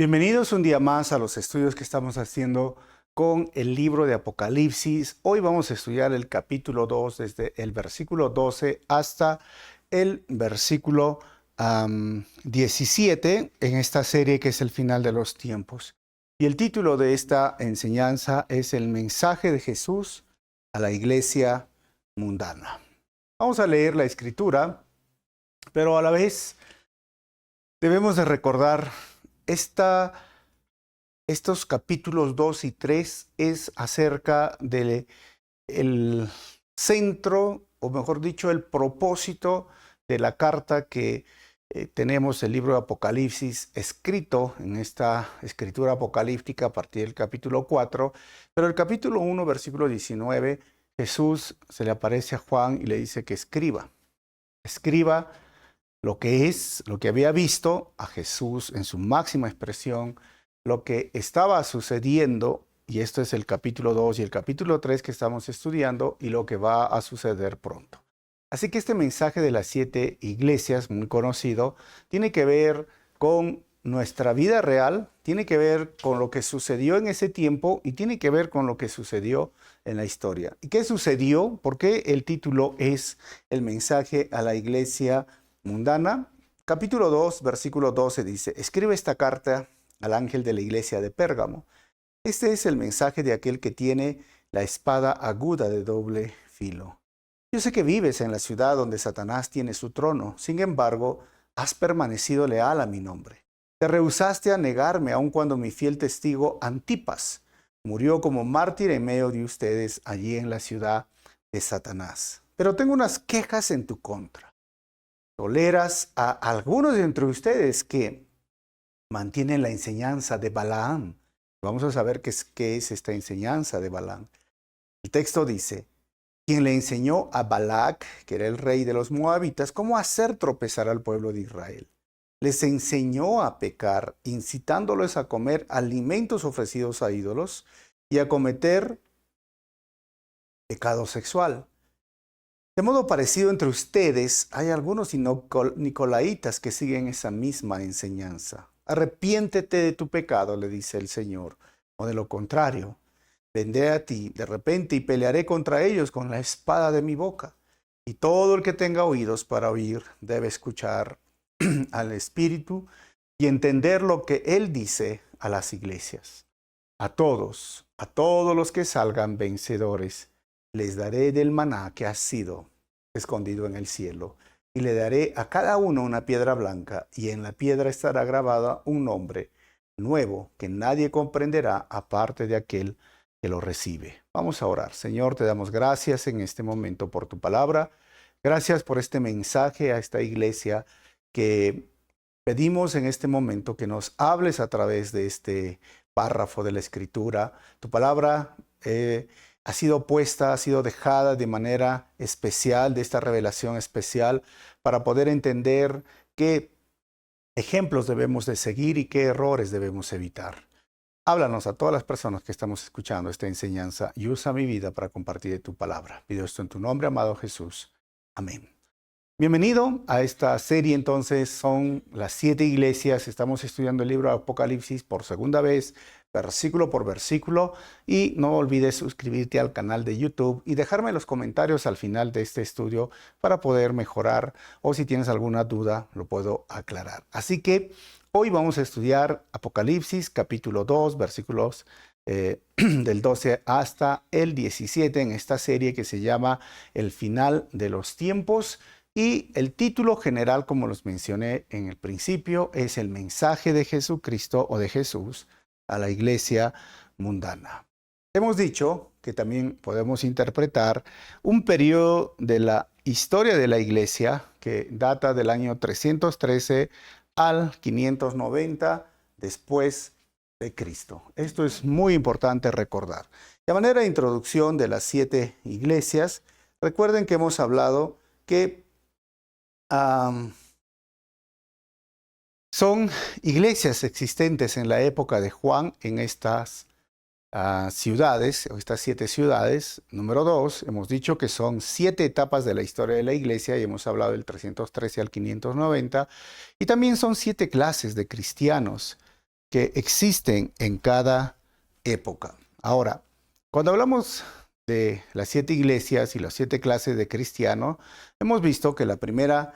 Bienvenidos un día más a los estudios que estamos haciendo con el libro de Apocalipsis. Hoy vamos a estudiar el capítulo 2 desde el versículo 12 hasta el versículo 17 en esta serie que es el final de los tiempos. Y el título de esta enseñanza es El mensaje de Jesús a la iglesia mundana. Vamos a leer la escritura, pero a la vez debemos de recordar estos capítulos 2 y 3 es acerca del centro, o mejor dicho, el propósito de la carta que tenemos, el libro de Apocalipsis, escrito en esta escritura apocalíptica a partir del capítulo 4. Pero el capítulo 1, versículo 19, Jesús se le aparece a Juan y le dice que escriba lo que había visto a Jesús en su máxima expresión, lo que estaba sucediendo, y esto es el capítulo 2 y el capítulo 3 que estamos estudiando, y lo que va a suceder pronto. Así que este mensaje de las 7 iglesias, muy conocido, tiene que ver con nuestra vida real, tiene que ver con lo que sucedió en ese tiempo y tiene que ver con lo que sucedió en la historia. ¿Y qué sucedió? ¿Por qué el título es El mensaje a la iglesia mundana? Capítulo 2, versículo 12 dice: escribe esta carta al ángel de la iglesia de Pérgamo. Este es el mensaje de aquel que tiene la espada aguda de doble filo. Yo sé que vives en la ciudad donde Satanás tiene su trono. Sin embargo, has permanecido leal a mi nombre. Te rehusaste a negarme aun cuando mi fiel testigo Antipas murió como mártir en medio de ustedes allí en la ciudad de Satanás. Pero tengo unas quejas en tu contra. Toleras a algunos de entre ustedes que mantienen la enseñanza de Balaam. Vamos a saber qué es esta enseñanza de Balaam. El texto dice: quien le enseñó a Balac, que era el rey de los moabitas, cómo hacer tropezar al pueblo de Israel. Les enseñó a pecar, incitándolos a comer alimentos ofrecidos a ídolos y a cometer pecado sexual. De modo parecido entre ustedes, hay algunos nicolaitas que siguen esa misma enseñanza. Arrepiéntete de tu pecado, le dice el Señor, o de lo contrario, vendré a ti de repente y pelearé contra ellos con la espada de mi boca. Y todo el que tenga oídos para oír debe escuchar al Espíritu y entender lo que Él dice a las iglesias. A todos los que salgan vencedores, les daré del maná que ha sido escondido en el cielo, y le daré a cada uno una piedra blanca, y en la piedra estará grabada un nombre nuevo que nadie comprenderá aparte de aquel que lo recibe. Vamos a orar. Señor, te damos gracias en este momento por tu palabra. Gracias por este mensaje a esta iglesia que pedimos en este momento que nos hables a través de este párrafo de la Escritura. Tu palabra ha sido puesta, ha sido dejada de manera especial, de esta revelación especial, para poder entender qué ejemplos debemos de seguir y qué errores debemos evitar. Háblanos a todas las personas que estamos escuchando esta enseñanza y usa mi vida para compartir tu palabra. Pido esto en tu nombre, amado Jesús. Amén. Bienvenido a esta serie. Entonces son las 7 iglesias. Estamos estudiando el libro de Apocalipsis por segunda vez, versículo por versículo. Y no olvides suscribirte al canal de YouTube y dejarme los comentarios al final de este estudio para poder mejorar, o si tienes alguna duda lo puedo aclarar. Así que hoy vamos a estudiar Apocalipsis capítulo 2, versículos del 12 hasta el 17 en esta serie que se llama El final de los tiempos. Y el título general, como los mencioné en el principio, es El mensaje de Jesucristo o de Jesús a la iglesia mundana. Hemos dicho que también podemos interpretar un periodo de la historia de la iglesia que data del año 313 al 590 después de Cristo. Esto es muy importante recordar. De manera de introducción de las 7 iglesias, recuerden que hemos hablado que son iglesias existentes en la época de Juan en estas ciudades, o estas 7 ciudades. Número 2, hemos dicho que son 7 etapas de la historia de la iglesia y hemos hablado del 313 al 590. Y también son 7 clases de cristianos que existen en cada época. Ahora, cuando hablamos de las 7 iglesias y las 7 clases de cristianos, hemos visto que la primera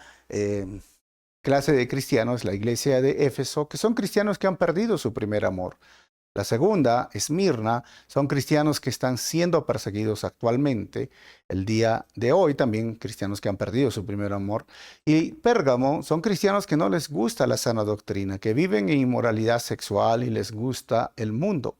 clase de cristianos es la iglesia de Éfeso, que son cristianos que han perdido su primer amor. La segunda, Esmirna, son cristianos que están siendo perseguidos actualmente. El día de hoy también cristianos que han perdido su primer amor. Y Pérgamo son cristianos que no les gusta la sana doctrina, que viven en inmoralidad sexual y les gusta el mundo.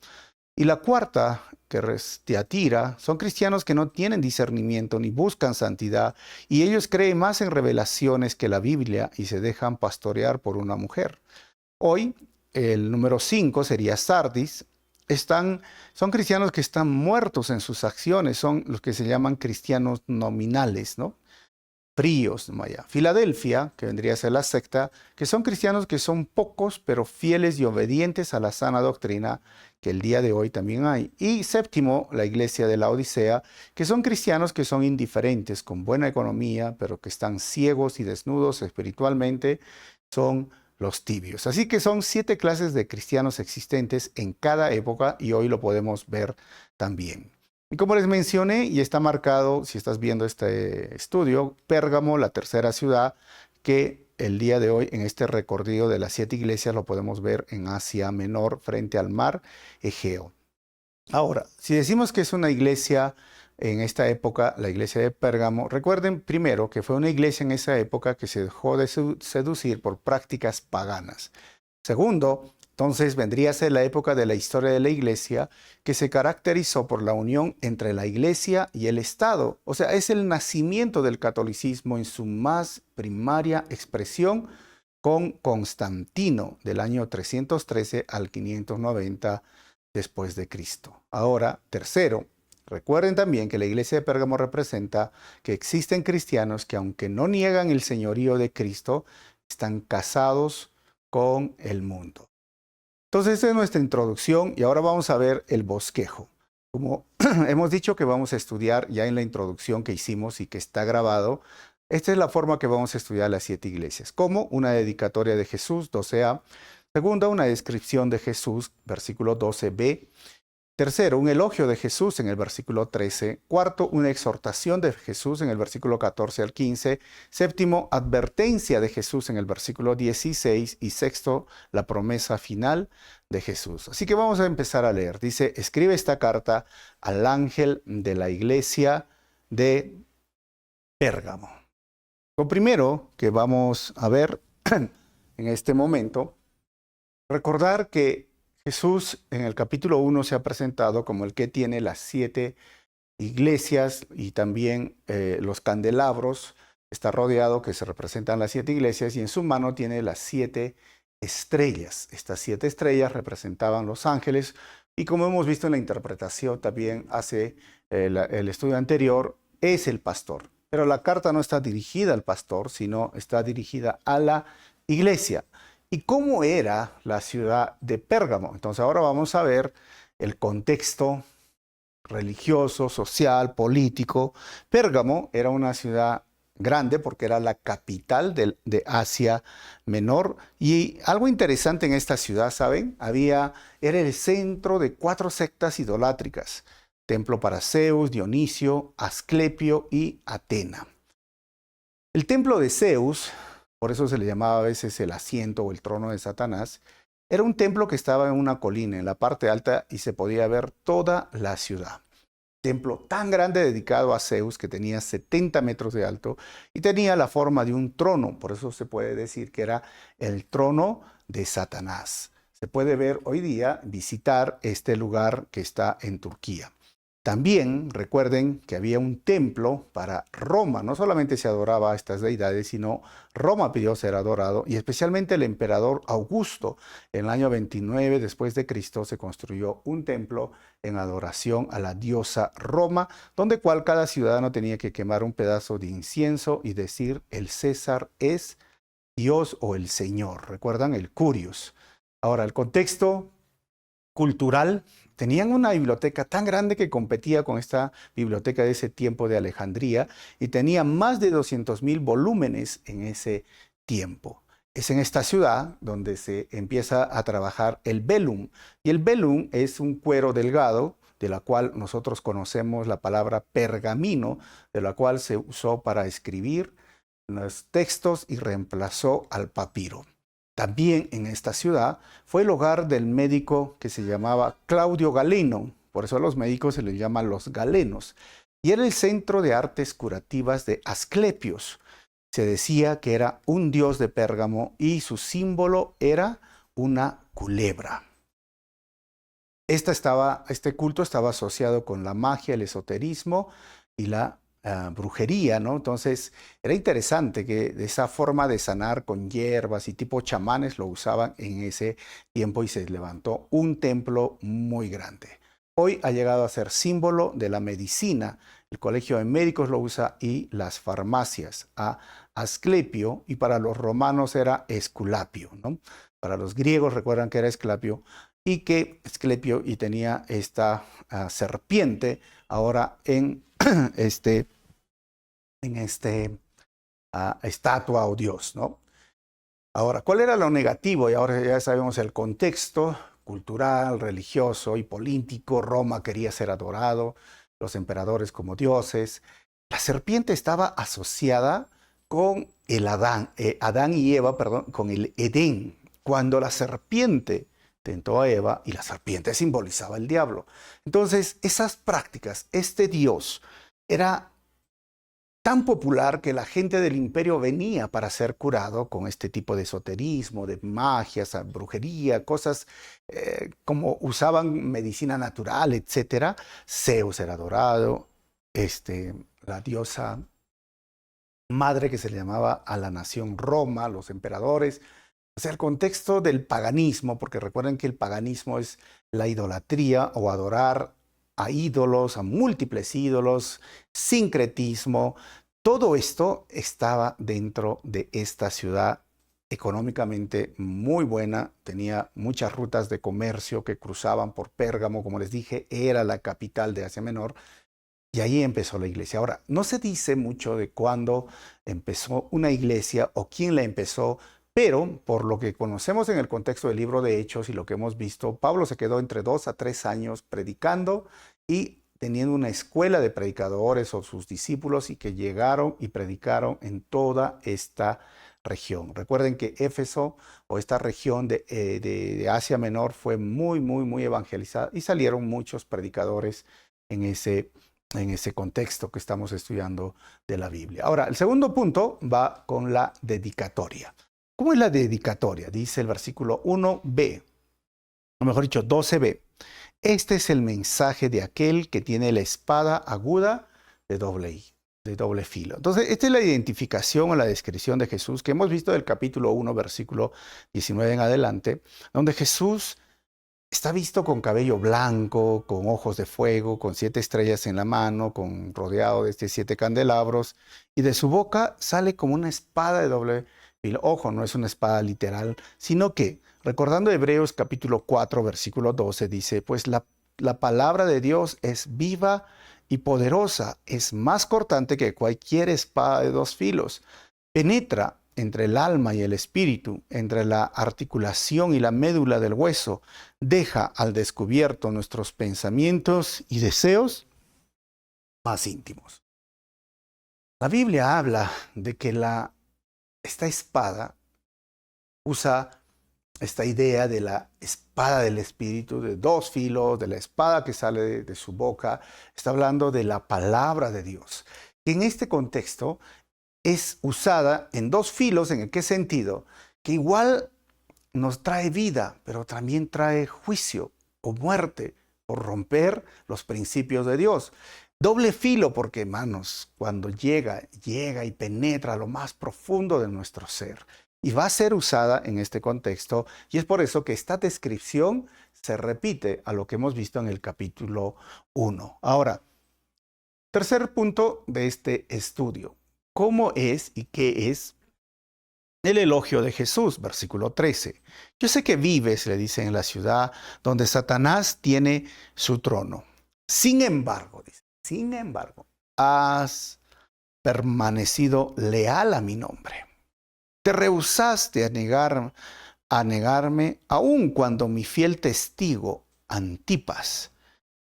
Y la cuarta, que es Tiatira, son cristianos que no tienen discernimiento ni buscan santidad y ellos creen más en revelaciones que la Biblia y se dejan pastorear por una mujer. Hoy, el número 5 sería Sardis. Son cristianos que están muertos en sus acciones, son los que se llaman cristianos nominales, ¿no? Fríos, vaya. Filadelfia, que vendría a ser la secta, que son cristianos que son pocos, pero fieles y obedientes a la sana doctrina, que el día de hoy también hay. Y séptimo, la iglesia de la Odisea, que son cristianos que son indiferentes, con buena economía, pero que están ciegos y desnudos espiritualmente, son los tibios. Así que son 7 clases de cristianos existentes en cada época y hoy lo podemos ver también. Y como les mencioné, y está marcado, si estás viendo este estudio, Pérgamo, la tercera ciudad, que el día de hoy en este recorrido de las 7 iglesias lo podemos ver en Asia Menor, frente al mar Egeo. Ahora, si decimos que es una iglesia en esta época, la iglesia de Pérgamo, recuerden primero que fue una iglesia en esa época que se dejó de seducir por prácticas paganas. Segundo, entonces vendría a ser la época de la historia de la iglesia que se caracterizó por la unión entre la iglesia y el Estado. O sea, es el nacimiento del catolicismo en su más primaria expresión con Constantino del año 313 al 590 después de Cristo. Ahora, tercero, recuerden también que la iglesia de Pérgamo representa que existen cristianos que aunque no niegan el señorío de Cristo, están casados con el mundo. Entonces, esta es nuestra introducción y ahora vamos a ver el bosquejo. Como hemos dicho que vamos a estudiar ya en la introducción que hicimos y que está grabado, esta es la forma que vamos a estudiar las 7 iglesias. Como una dedicatoria de Jesús, 12a. Segunda, una descripción de Jesús, versículo 12b. Tercero, un elogio de Jesús en el versículo 13. Cuarto, una exhortación de Jesús en el versículo 14 al 15. Séptimo, advertencia de Jesús en el versículo 16. Y sexto, la promesa final de Jesús. Así que vamos a empezar a leer. Dice, escribe esta carta al ángel de la iglesia de Pérgamo. Lo primero que vamos a ver en este momento, recordar que Jesús en el capítulo 1 se ha presentado como el que tiene las 7 iglesias y también los candelabros. Está rodeado que se representan las 7 iglesias y en su mano tiene las 7 estrellas. Estas 7 estrellas representaban los ángeles y como hemos visto en la interpretación también hace el estudio anterior, es el pastor. Pero la carta no está dirigida al pastor, sino está dirigida a la iglesia. ¿Y cómo era la ciudad de Pérgamo? Entonces ahora vamos a ver el contexto religioso, social, político. Pérgamo era una ciudad grande porque era la capital de Asia Menor. Y algo interesante en esta ciudad, ¿saben? Era el centro de 4 sectas idolátricas. Templo para Zeus, Dionisio, Asclepio y Atena. El templo de Zeus, por eso se le llamaba a veces el asiento o el trono de Satanás, era un templo que estaba en una colina, en la parte alta, y se podía ver toda la ciudad. Templo tan grande dedicado a Zeus que tenía 70 metros de alto y tenía la forma de un trono, por eso se puede decir que era el trono de Satanás. Se puede ver hoy día, visitar este lugar que está en Turquía. También recuerden que había un templo para Roma. No solamente se adoraba a estas deidades, sino Roma pidió ser adorado y especialmente el emperador Augusto. En el año 29 después de Cristo se construyó un templo en adoración a la diosa Roma, donde cual cada ciudadano tenía que quemar un pedazo de incienso y decir el César es Dios o el Señor. ¿Recuerdan? El Curios. Ahora, el contexto cultural. Tenían una biblioteca tan grande que competía con esta biblioteca de ese tiempo de Alejandría y tenía más de 200,000 volúmenes en ese tiempo. Es en esta ciudad donde se empieza a trabajar el velum. Y el velum es un cuero delgado, de la cual nosotros conocemos la palabra pergamino, de la cual se usó para escribir los textos y reemplazó al papiro. También en esta ciudad fue el hogar del médico que se llamaba Claudio Galeno, por eso a los médicos se les llama los galenos, y era el centro de artes curativas de Asclepios. Se decía que era un dios de Pérgamo y su símbolo era una culebra. Este culto estaba asociado con la magia, el esoterismo y la brujería, ¿no? Entonces era interesante que de esa forma de sanar con hierbas y tipo chamanes lo usaban en ese tiempo y se levantó un templo muy grande. Hoy ha llegado a ser símbolo de la medicina. El Colegio de Médicos lo usa y las farmacias. A Asclepio, y para los romanos era Esculapio, ¿no? Para los griegos recuerdan que era Esclapio y que Asclepio y tenía esta serpiente ahora en estatua o dios, ¿no? Ahora, ¿cuál era lo negativo? Y ahora ya sabemos el contexto cultural, religioso y político. Roma quería ser adorado, los emperadores como dioses. La serpiente estaba asociada con el Adán y Eva, perdón, con el Edén. Cuando la serpiente tentó a Eva y la serpiente simbolizaba el diablo. Entonces, esas prácticas, este dios era tan popular que la gente del imperio venía para ser curado con este tipo de esoterismo, de magia, brujería, cosas como usaban medicina natural, etc. Zeus era adorado, la diosa madre que se le llamaba a la nación Roma, los emperadores. O sea, el contexto del paganismo, porque recuerden que el paganismo es la idolatría o adorar a ídolos, a múltiples ídolos, sincretismo. Todo esto estaba dentro de esta ciudad económicamente muy buena. Tenía muchas rutas de comercio que cruzaban por Pérgamo, como les dije, era la capital de Asia Menor. Y ahí empezó la iglesia. Ahora, no se dice mucho de cuándo empezó una iglesia o quién la empezó, pero por lo que conocemos en el contexto del libro de Hechos y lo que hemos visto, Pablo se quedó entre 2 a 3 años predicando y teniendo una escuela de predicadores o sus discípulos y que llegaron y predicaron en toda esta región. Recuerden que Éfeso o esta región de Asia Menor fue muy, muy, muy evangelizada y salieron muchos predicadores en ese contexto que estamos estudiando de la Biblia. Ahora, el segundo punto va con la dedicatoria. ¿Cómo es la dedicatoria? Dice el versículo 1b, o mejor dicho, 12b. Este es el mensaje de aquel que tiene la espada aguda de doble filo. Entonces, esta es la identificación o la descripción de Jesús que hemos visto del capítulo 1, versículo 19 en adelante, donde Jesús está visto con cabello blanco, con ojos de fuego, con 7 estrellas en la mano, rodeado de 7 candelabros, y de su boca sale como una espada de doble filo. Ojo, no es una espada literal, sino que, recordando Hebreos capítulo 4, versículo 12, dice, pues la palabra de Dios es viva y poderosa, es más cortante que cualquier espada de 2 filos, penetra entre el alma y el espíritu, entre la articulación y la médula del hueso, deja al descubierto nuestros pensamientos y deseos más íntimos. La Biblia habla de que esta espada usa esta idea de la espada del espíritu, de 2 filos, de la espada que sale de su boca. Está hablando de la palabra de Dios. Y en este contexto es usada en 2 filos. ¿En qué sentido? Que igual nos trae vida, pero también trae juicio o muerte por romper los principios de Dios. Doble filo porque, hermanos, cuando llega y penetra a lo más profundo de nuestro ser. Y va a ser usada en este contexto, y es por eso que esta descripción se repite a lo que hemos visto en el capítulo 1. Ahora, tercer punto de este estudio. ¿Cómo es y qué es el elogio de Jesús? Versículo 13. Yo sé que vives, le dice, en la ciudad donde Satanás tiene su trono. Sin embargo, dice, sin embargo, has permanecido leal a mi nombre. Te rehusaste a negarme, aun cuando mi fiel testigo, Antipas,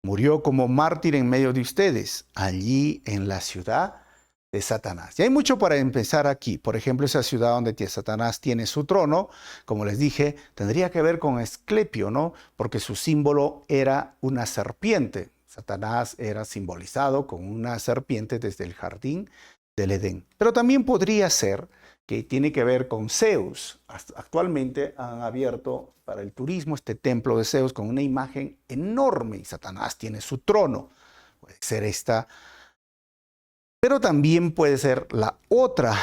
murió como mártir en medio de ustedes, allí en la ciudad de Satanás. Y hay mucho para empezar aquí. Por ejemplo, esa ciudad donde Satanás tiene su trono, como les dije, tendría que ver con Asclepio, ¿no? Porque su símbolo era una serpiente. Satanás era simbolizado con una serpiente desde el jardín del Edén. Pero también podría ser que tiene que ver con Zeus. Actualmente han abierto para el turismo este templo de Zeus con una imagen enorme y Satanás tiene su trono. Puede ser esta, pero también puede ser la otra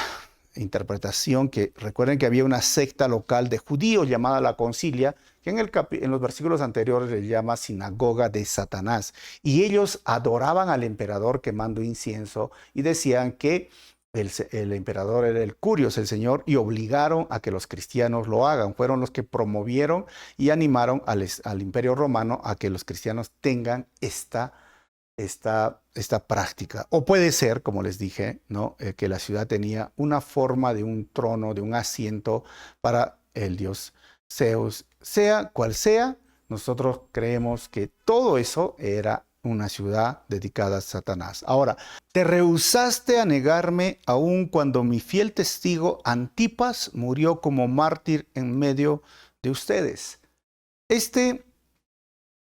interpretación, que recuerden que había una secta local de judíos llamada la Concilia, que en los versículos anteriores le llama sinagoga de Satanás. Y ellos adoraban al emperador quemando incienso y decían que el emperador era el Curios, el Señor, y obligaron a que los cristianos lo hagan. Fueron los que promovieron y animaron al Imperio Romano a que los cristianos tengan esta práctica. O puede ser, como les dije, ¿no? Que la ciudad tenía una forma de un trono, de un asiento para el dios Zeus. Sea cual sea, nosotros creemos que todo eso era una ciudad dedicada a Satanás. Ahora, te rehusaste a negarme aun cuando mi fiel testigo Antipas murió como mártir en medio de ustedes. Este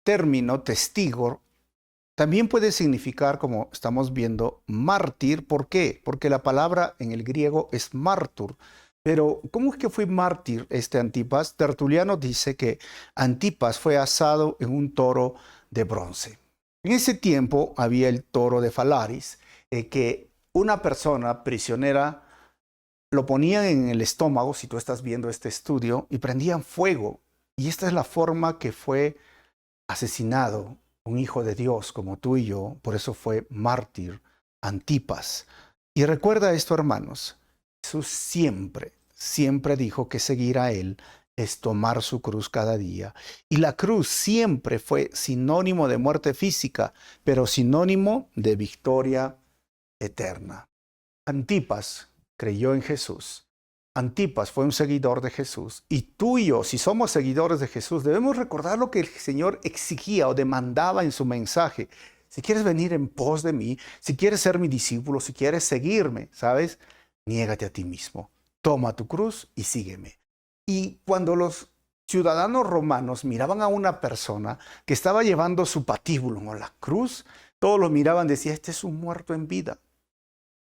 término testigo también puede significar, como estamos viendo, mártir. ¿Por qué? Porque la palabra en el griego es mártur. Pero, ¿cómo es que fue mártir este Antipas? Tertuliano dice que Antipas fue asado en un toro de bronce. En ese tiempo había el toro de Falaris, que una persona prisionera lo ponían en el estómago, si tú estás viendo este estudio, y prendían fuego. Y esta es la forma que fue asesinado un hijo de Dios como tú y yo, por eso fue mártir, Antipas. Y recuerda esto, hermanos, Jesús siempre dijo que seguir a Él es tomar su cruz cada día. Y la cruz siempre fue sinónimo de muerte física, pero sinónimo de victoria eterna. Antipas creyó en Jesús. Antipas fue un seguidor de Jesús. Y tú y yo, si somos seguidores de Jesús, debemos recordar lo que el Señor exigía o demandaba en su mensaje. Si quieres venir en pos de mí, si quieres ser mi discípulo, si quieres seguirme, ¿sabes? Niégate a ti mismo. Toma tu cruz y sígueme. Y cuando los ciudadanos romanos miraban a una persona que estaba llevando su patíbulo o la cruz, todos lo miraban y decían, este es un muerto en vida.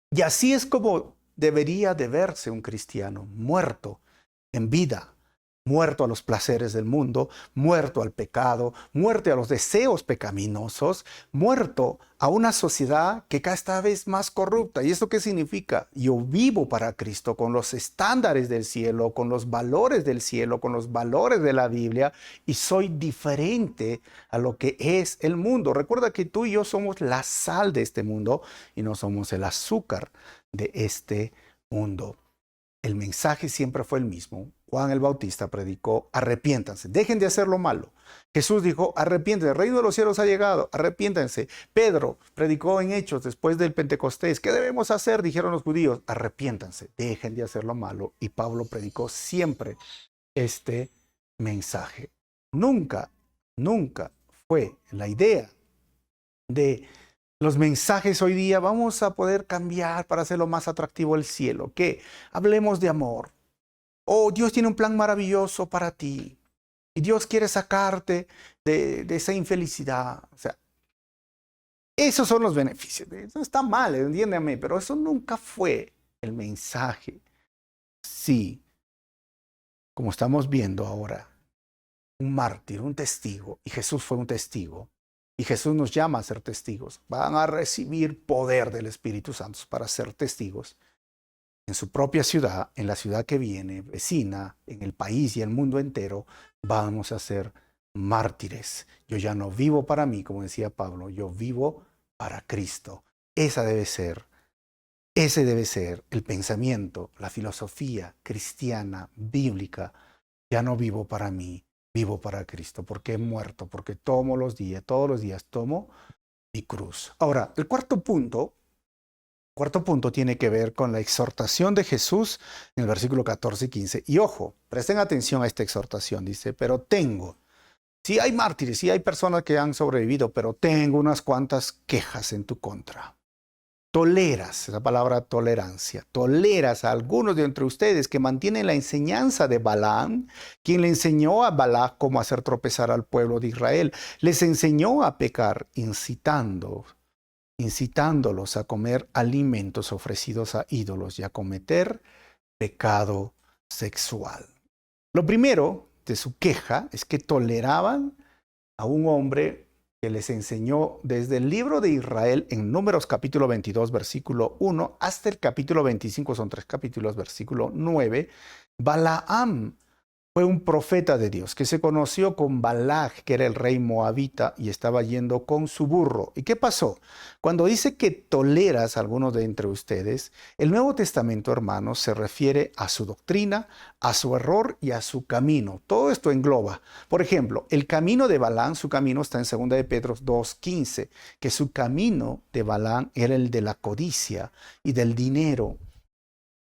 Y así es como debería de verse un cristiano, muerto en vida, muerto a los placeres del mundo, muerto al pecado, muerto a los deseos pecaminosos, muerto a una sociedad que cada vez más corrupta. ¿Y esto qué significa? Yo vivo para Cristo con los estándares del cielo, con los valores del cielo, con los valores de la Biblia, y soy diferente a lo que es el mundo. Recuerda que tú y yo somos la sal de este mundo y no somos el azúcar de este mundo. El mensaje siempre fue el mismo. Juan el Bautista predicó, arrepiéntanse, dejen de hacer lo malo. Jesús dijo, arrepiéntanse, el reino de los cielos ha llegado, arrepiéntanse. Pedro predicó en Hechos después del Pentecostés, ¿qué debemos hacer? Dijeron los judíos, arrepiéntanse, dejen de hacer lo malo. Y Pablo predicó siempre este mensaje. Nunca fue la idea de los mensajes hoy día, vamos a poder cambiar para hacerlo más atractivo el cielo. Que hablemos de amor. Oh, Dios tiene un plan maravilloso para ti. Y Dios quiere sacarte de esa infelicidad. O sea, esos son los beneficios. Eso está mal, entiéndeme, pero eso nunca fue el mensaje. Sí, como estamos viendo ahora, un mártir, un testigo, y Jesús fue un testigo. Y Jesús nos llama a ser testigos. Van a recibir poder del Espíritu Santo para ser testigos en su propia ciudad, en la ciudad que viene, vecina, en el país y el mundo entero. Vamos a ser mártires. Yo ya no vivo para mí, como decía Pablo, yo vivo para Cristo. Ese debe ser el pensamiento, la filosofía cristiana, bíblica. Ya no vivo para mí, vivo para Cristo, porque he muerto, porque todos los días tomo mi cruz. Ahora, el cuarto punto Cuarto punto tiene que ver con la exhortación de Jesús en el versículo 14 y 15. Y ojo, presten atención a esta exhortación. Dice, pero tengo, sí hay mártires, sí hay personas que han sobrevivido, pero tengo unas cuantas quejas en tu contra. Toleras, esa palabra tolerancia, toleras a algunos de entre ustedes que mantienen la enseñanza de Balaam, quien le enseñó a Balac cómo hacer tropezar al pueblo de Israel. Les enseñó a pecar, incitándolos a comer alimentos ofrecidos a ídolos y a cometer pecado sexual. Lo primero de su queja es que toleraban a un hombre que les enseñó desde el libro de Israel en Números capítulo 22, versículo 1, hasta el capítulo 25, son 3 capítulos, versículo 9, Balaam fue un profeta de Dios que se conoció con Balac, que era el rey moabita, y estaba yendo con su burro. ¿Y qué pasó? Cuando dice que toleras a algunos de entre ustedes, el Nuevo Testamento, hermanos, se refiere a su doctrina, a su error y a su camino. Todo esto engloba. Por ejemplo, el camino de Balaam, su camino está en 2 de Pedro 2:15, que su camino de Balaam era el de la codicia y del dinero.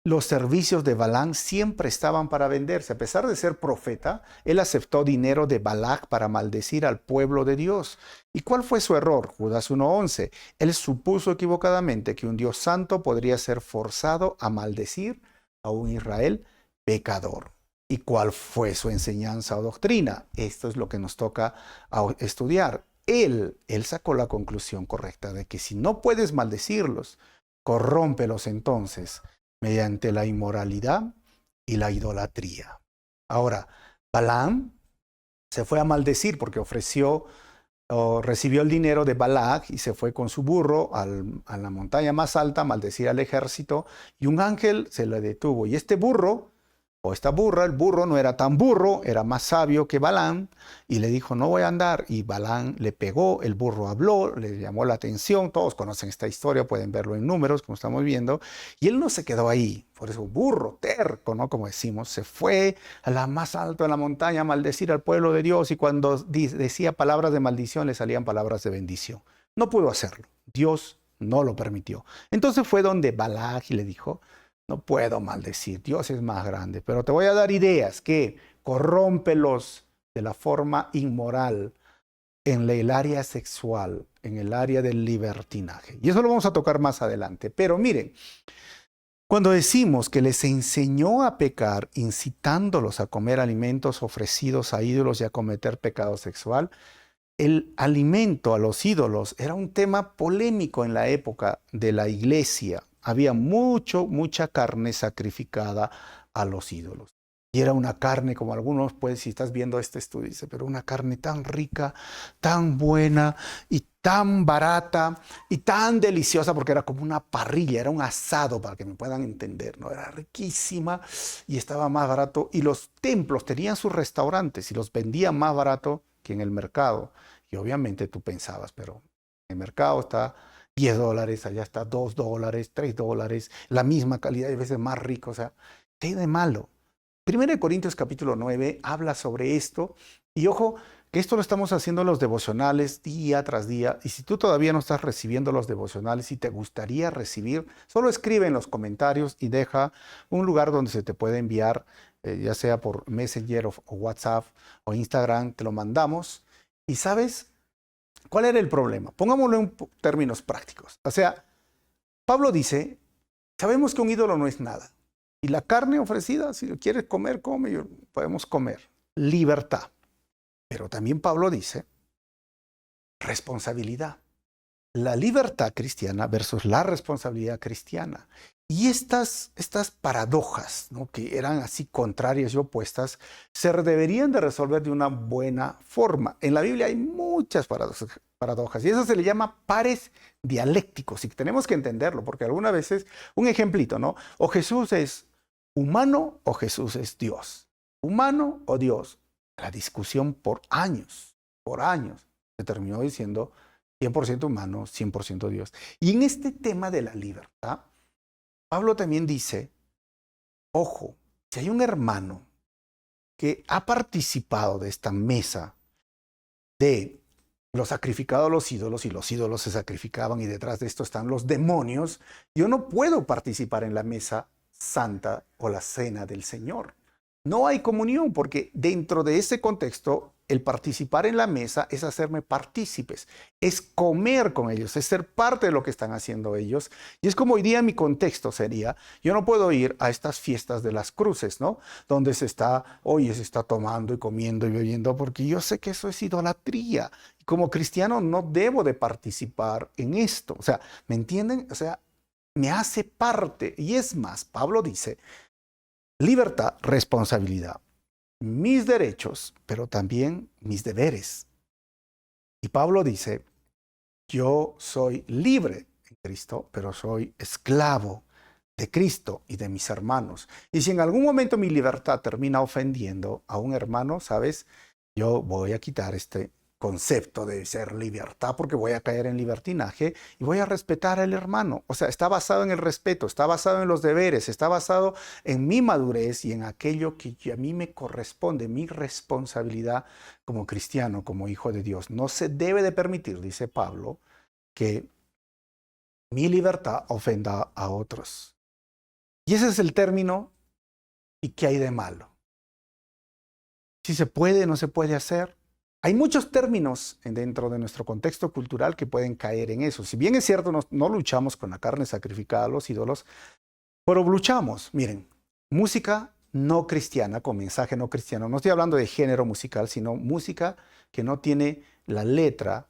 Los servicios de Balaam siempre estaban para venderse. A pesar de ser profeta, él aceptó dinero de Balac para maldecir al pueblo de Dios. ¿Y cuál fue su error? Judas 1:11. Él supuso equivocadamente que un Dios santo podría ser forzado a maldecir a un Israel pecador. ¿Y cuál fue su enseñanza o doctrina? Esto es lo que nos toca estudiar. Él sacó la conclusión correcta de que si no puedes maldecirlos, corrómpelos entonces mediante la inmoralidad y la idolatría. Ahora, Balaam se fue a maldecir porque recibió el dinero de Balac y se fue con su burro a la montaña más alta a maldecir al ejército, y un ángel se le detuvo. Y este burro, o esta burra, el burro no era tan burro, era más sabio que Balaam, y le dijo, no voy a andar. Y Balaam le pegó, el burro habló, le llamó la atención. Todos conocen esta historia, pueden verlo en Números, como estamos viendo. Y él no se quedó ahí, por eso burro, terco, ¿no? Como decimos, se fue a la más alta de la montaña a maldecir al pueblo de Dios, y cuando decía palabras de maldición, le salían palabras de bendición. No pudo hacerlo, Dios no lo permitió. Entonces fue donde Balac le dijo, no puedo maldecir, Dios es más grande, pero te voy a dar ideas que corrómpelos de la forma inmoral en el área sexual, en el área del libertinaje. Y eso lo vamos a tocar más adelante. Pero miren, cuando decimos que les enseñó a pecar, incitándolos a comer alimentos ofrecidos a ídolos y a cometer pecado sexual, el alimento a los ídolos era un tema polémico en la época de la iglesia. Había mucha carne sacrificada a los ídolos. Y era una carne, como algunos, pues, si estás viendo este estudio, dice, pero una carne tan rica, tan buena y tan barata y tan deliciosa, porque era como una parrilla, era un asado, para que me puedan entender, ¿no? Era riquísima y estaba más barato. Y los templos tenían sus restaurantes y los vendían más barato que en el mercado. Y obviamente tú pensabas, pero en el mercado está $10, allá está $2, $3, la misma calidad y a veces más rico. O sea, ¿qué hay de malo? 1 Corintios capítulo 9 habla sobre esto. Y ojo, que esto lo estamos haciendo en los devocionales día tras día. Y si tú todavía no estás recibiendo los devocionales y te gustaría recibir, solo escribe en los comentarios y deja un lugar donde se te puede enviar, ya sea por Messenger o WhatsApp o Instagram, te lo mandamos. Y ¿sabes cuál era el problema? Pongámoslo en términos prácticos. O sea, Pablo dice, sabemos que un ídolo no es nada. Y la carne ofrecida, si lo quieres comer, come, podemos comer. Libertad. Pero también Pablo dice, responsabilidad. La libertad cristiana versus la responsabilidad cristiana. Y estas paradojas, ¿no?, que eran así contrarias y opuestas, se deberían de resolver de una buena forma. En la Biblia hay muchas paradojas y eso se le llama pares dialécticos, y tenemos que entenderlo, porque algunas veces, un ejemplito, ¿no? O Jesús es humano o Jesús es Dios. Humano o Dios. La discusión por años se terminó diciendo 100% humano, 100% Dios. Y en este tema de la libertad, Pablo también dice, ojo, si hay un hermano que ha participado de esta mesa de lo sacrificado a los ídolos y los ídolos se sacrificaban y detrás de esto están los demonios, yo no puedo participar en la mesa santa o la cena del Señor. No hay comunión porque dentro de ese contexto el participar en la mesa es hacerme partícipes, es comer con ellos, es ser parte de lo que están haciendo ellos. Y es como hoy día mi contexto sería, yo no puedo ir a estas fiestas de las cruces, ¿no? Donde se está tomando y comiendo y bebiendo, porque yo sé que eso es idolatría. Y como cristiano no debo de participar en esto. O sea, ¿me entienden? O sea, me hace parte. Y es más, Pablo dice, libertad, responsabilidad. Mis derechos, pero también mis deberes. Y Pablo dice, yo soy libre en Cristo, pero soy esclavo de Cristo y de mis hermanos. Y si en algún momento mi libertad termina ofendiendo a un hermano, ¿sabes? Yo voy a quitar este concepto de ser libertad porque voy a caer en libertinaje y voy a respetar al hermano. O sea, está basado en el respeto, está basado en los deberes, está basado en mi madurez y en aquello que a mí me corresponde, mi responsabilidad como cristiano, como hijo de Dios. No se debe de permitir, dice Pablo, que mi libertad ofenda a otros. Y ese es el término. ¿Y qué hay de malo? Si se puede, no se puede hacer. Hay muchos términos dentro de nuestro contexto cultural que pueden caer en eso. Si bien es cierto, no luchamos con la carne sacrificada a los ídolos, pero luchamos. Miren, música no cristiana, con mensaje no cristiano. No estoy hablando de género musical, sino música que no tiene la letra,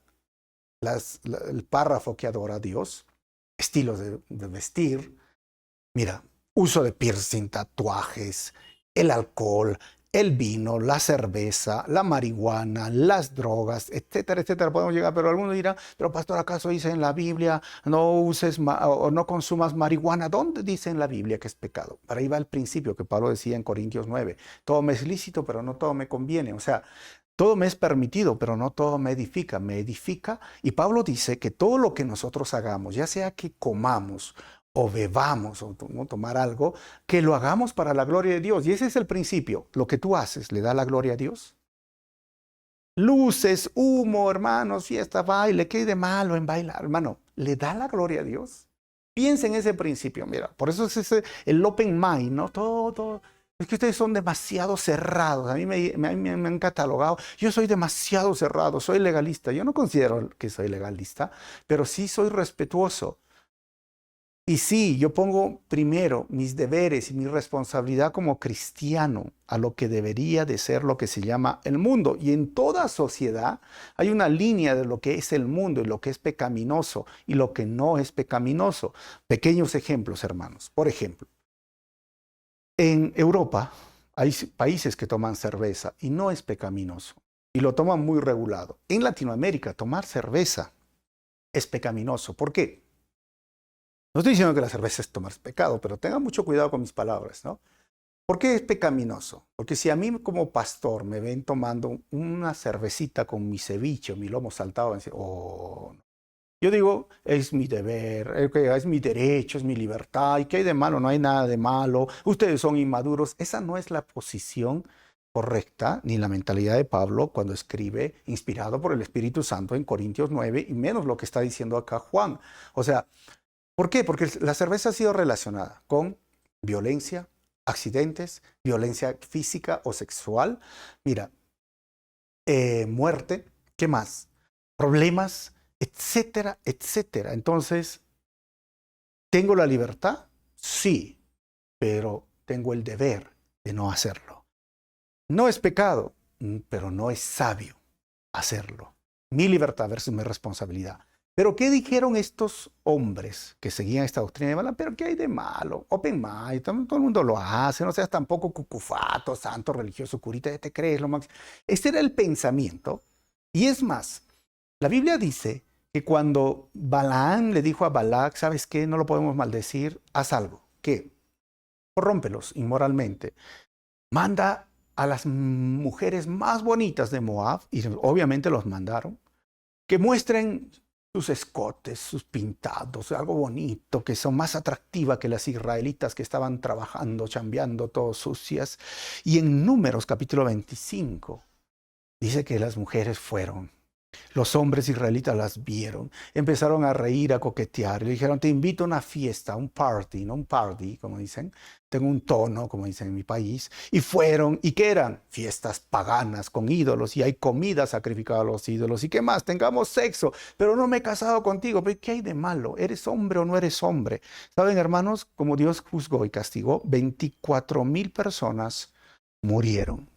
el párrafo que adora a Dios, estilos de vestir. Mira, uso de piercing, tatuajes, el alcohol, el vino, la cerveza, la marihuana, las drogas, etcétera, etcétera. Podemos llegar, pero algunos dirán, pero pastor, ¿acaso dice en la Biblia no uses o no consumas marihuana? ¿Dónde dice en la Biblia que es pecado? Para ahí va el principio que Pablo decía en Corintios 9. Todo me es lícito, pero no todo me conviene. O sea, todo me es permitido, pero no todo me edifica. Me edifica. Y Pablo dice que todo lo que nosotros hagamos, ya sea que comamos o bebamos o tomar algo, que lo hagamos para la gloria de Dios. Y ese es el principio. Lo que tú haces, ¿le da la gloria a Dios? Luces, humo, hermanos, fiesta, baile, ¿qué hay de malo en bailar? Hermano, ¿le da la gloria a Dios? Piensa en ese principio, mira. Por eso es el open mind, ¿no? Todo. Es que ustedes son demasiado cerrados. A mí me han catalogado. Yo soy demasiado cerrado, soy legalista. Yo no considero que soy legalista, pero sí soy respetuoso. Y sí, yo pongo primero mis deberes y mi responsabilidad como cristiano a lo que debería de ser lo que se llama el mundo. Y en toda sociedad hay una línea de lo que es el mundo y lo que es pecaminoso y lo que no es pecaminoso. Pequeños ejemplos, hermanos. Por ejemplo, en Europa hay países que toman cerveza y no es pecaminoso y lo toman muy regulado. En Latinoamérica tomar cerveza es pecaminoso. ¿Por qué? No estoy diciendo que la cerveza es tomar pecado, pero tenga mucho cuidado con mis palabras, ¿no? ¿Por qué es pecaminoso? Porque si a mí como pastor me ven tomando una cervecita con mi ceviche o mi lomo saltado, oh, yo digo, es mi deber, es mi derecho, es mi libertad, ¿y qué hay de malo? No hay nada de malo, ustedes son inmaduros. Esa no es la posición correcta ni la mentalidad de Pablo cuando escribe, inspirado por el Espíritu Santo en Corintios 9, y menos lo que está diciendo acá Juan. O sea, ¿por qué? Porque la cerveza ha sido relacionada con violencia, accidentes, violencia física o sexual. Mira, muerte, ¿qué más? Problemas, etcétera, etcétera. Entonces, ¿tengo la libertad? Sí, pero tengo el deber de no hacerlo. No es pecado, pero no es sabio hacerlo. Mi libertad versus mi responsabilidad. Pero ¿qué dijeron estos hombres que seguían esta doctrina de Balaam? Pero ¿qué hay de malo? Open mind, todo el mundo lo hace, no seas tampoco cucufato, santo, religioso, curita, ya te crees lo máximo. Este era el pensamiento. Y es más, la Biblia dice que cuando Balaam le dijo a Balac, ¿sabes qué? No lo podemos maldecir, haz algo. ¿Qué? Corrómpelos inmoralmente. Manda a las mujeres más bonitas de Moab, y obviamente los mandaron, que muestren sus escotes, sus pintados, algo bonito, que son más atractivas que las israelitas que estaban trabajando, chambeando, todas sucias. Y en Números capítulo 25 dice que las mujeres fueron Los hombres israelitas las vieron, empezaron a reír, a coquetear, y le dijeron, te invito a una fiesta, un party, no un party, como dicen, tengo un tono, como dicen en mi país, y fueron, ¿y qué eran? Fiestas paganas con ídolos, y hay comida sacrificada a los ídolos, y qué más, tengamos sexo, pero no me he casado contigo, pero ¿qué hay de malo? ¿Eres hombre o no eres hombre? ¿Saben, hermanos, como Dios juzgó y castigó? 24,000 personas murieron